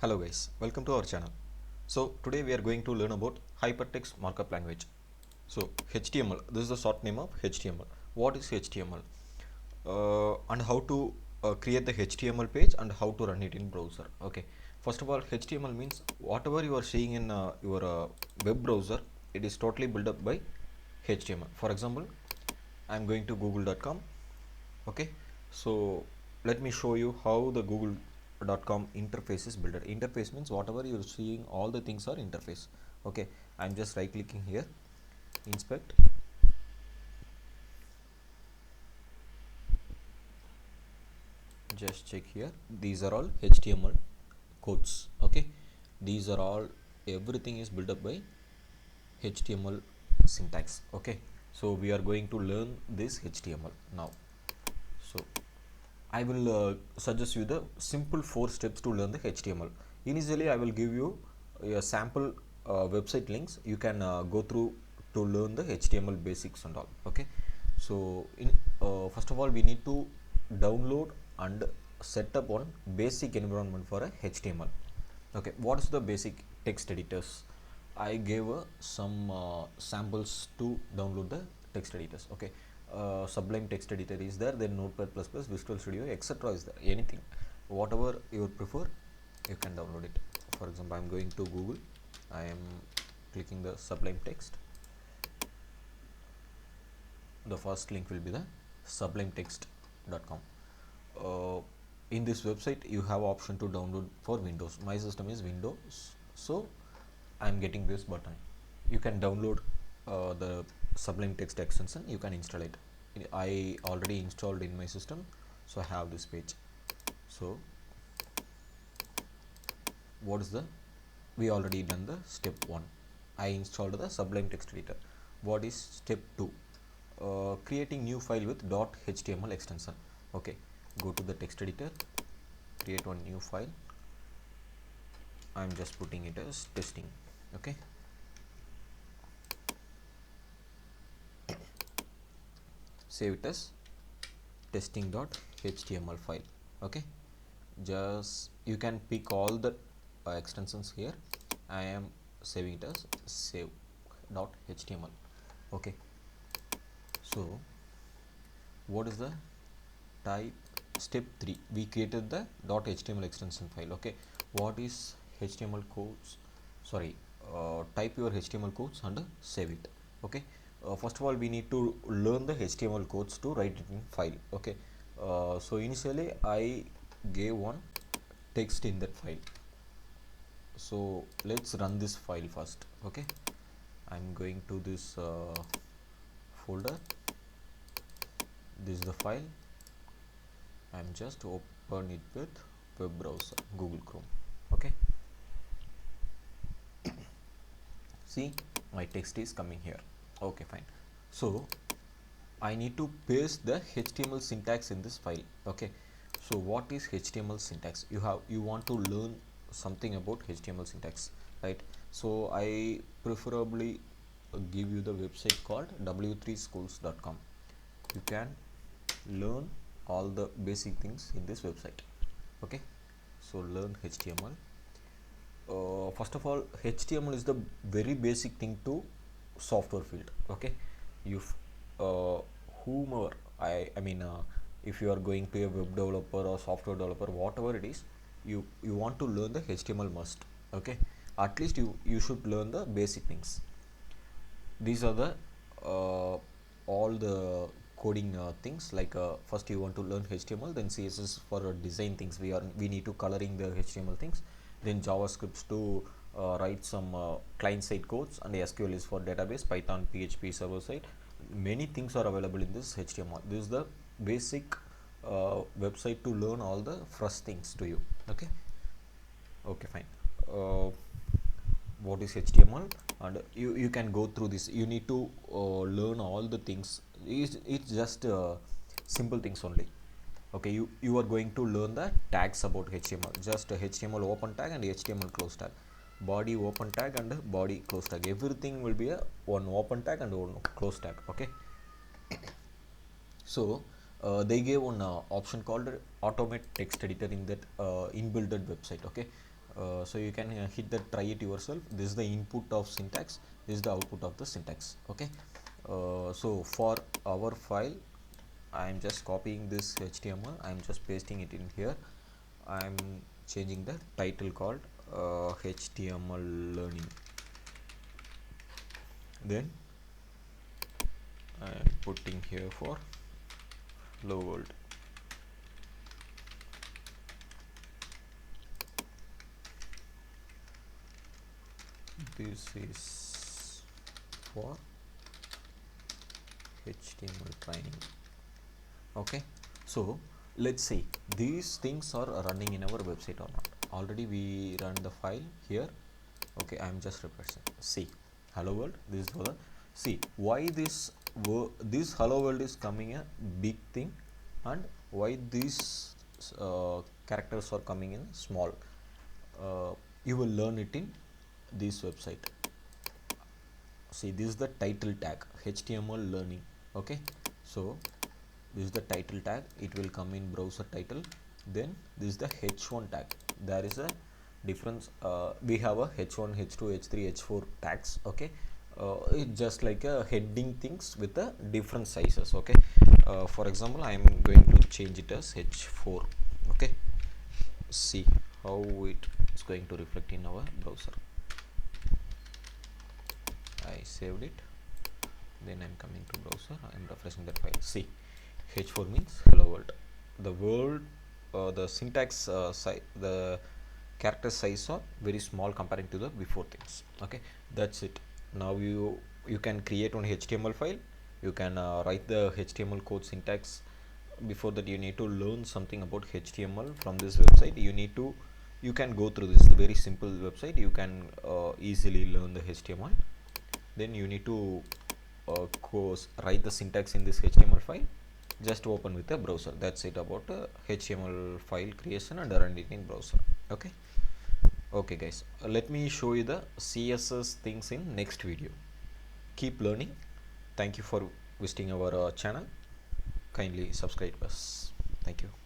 Hello guys, welcome to our channel. So today we are going to learn about hypertext markup language. So HTML, this is the short name of HTML. What is HTML? And how to create the HTML page and how to run it in browser. Okay. First of all, HTML means whatever you are seeing in your web browser, it is totally built up by HTML. For example, I am going to google.com. Okay, so let me show you how the google.com interface is built. Interface means whatever you're seeing, all the things are interface. Okay, I'm just right clicking here, inspect. Just check here, these are all HTML codes. Okay, these are all, everything is built up by HTML syntax. Okay, so we are going to learn this HTML now. So I will suggest you the simple 4 steps to learn the HTML. Initially, I will give you a sample website links. You can go through to learn the HTML basics and all. Okay. So, first of all, we need to download and set up one basic environment for a HTML. Okay. What is the basic text editors? I gave some samples to download the text editors. Okay, Sublime text editor is there, then Notepad++, Visual Studio, etc. is there. Anything, whatever you prefer, you can download it. For example, I am going to Google. I am clicking the Sublime text. The first link will be the sublimetext.com. In this website, you have option to download for Windows. My system is Windows, so I am getting this button. You can download the Sublime text extension. You can install it. I already installed in my system, so I have this page. So what is the, we already done the step 1. I installed the Sublime text editor. What is step 2? Creating new file with .html extension. Okay, go to the text editor, create one new file. I'm just putting it as testing. Okay, save it as testing.html file. Okay, just you can pick all the extensions here. I am saving it as save.html. okay, so what is the type? Step 3, we created the .html extension file. Okay, what is HTML codes? Sorry, type your HTML codes and save it. Okay, first of all, we need to learn the HTML codes to write it in file. Okay, so initially I gave one text in that file. So let's run this file first. Okay, I'm going to this folder. This is the file. I'm just open it with web browser, Google Chrome. Okay, see, my text is coming here. Okay, fine. So I need to paste the HTML syntax in this file. Okay, so what is HTML syntax? You want to learn something about HTML syntax, right? So I preferably give you the website called w3schools.com. You can learn all the basic things in this website. Okay, so learn HTML. First of all, HTML is the very basic thing to software field. Okay, you whomever I mean if you are going to a web developer or software developer, whatever it is, you want to learn the HTML must. Okay, at least you should learn the basic things. These are the all the coding things, like first you want to learn HTML, then CSS for design things. We need to coloring the HTML things, then JavaScripts to write some client side codes, and SQL is for database, Python, PHP server side. Many things are available in this HTML. This is the basic website to learn all the first things to you. Okay, okay, fine. What is HTML? And you can go through this. You need to learn all the things. It's just simple things only. Okay, you are going to learn the tags about HTML. Just HTML open tag and HTML close tag, body open tag and body close tag. Everything will be a one open tag and one close tag. Okay, so they gave one option called automate text editor in that inbuilt website. Okay, So you can hit that, try it yourself. This is the input of syntax, this is the output of the syntax. Okay, so for our file I am just copying this HTML, I am just pasting it in here. I am changing the title called HTML learning. Then I am putting here for hello world. This is for HTML training. Okay, so let's see these things are running in our website or not. Already we run the file here. Okay, I am just representing. See, hello world, this is for the, see why this hello world is coming a big thing, and why these characters are coming in small. You will learn it in this website. See, this is the title tag, HTML learning. Okay, so this is the title tag, it will come in browser title. Then this is the h1 tag. There is a difference. We have a h1, h2, h3, h4 tags. Okay, it's just like a heading things with the different sizes. Okay, for example I am going to change it as h4. Okay, see how it is going to reflect in our browser. I saved it, then I'm coming to browser, I'm refreshing that file. See, h4 means hello world. The world, the syntax the character size are very small comparing to the before things. Okay, that's it. Now you can create one HTML file, you can write the HTML code syntax. Before that you need to learn something about HTML from this website. You can go through this very simple website, you can easily learn the HTML. Then you need to write the syntax in this HTML file, just open with the browser. That's it about HTML file creation and run it in browser. Okay, okay guys, let me show you the CSS things in next video. Keep learning. Thank you for visiting our channel. Kindly subscribe us. Thank you.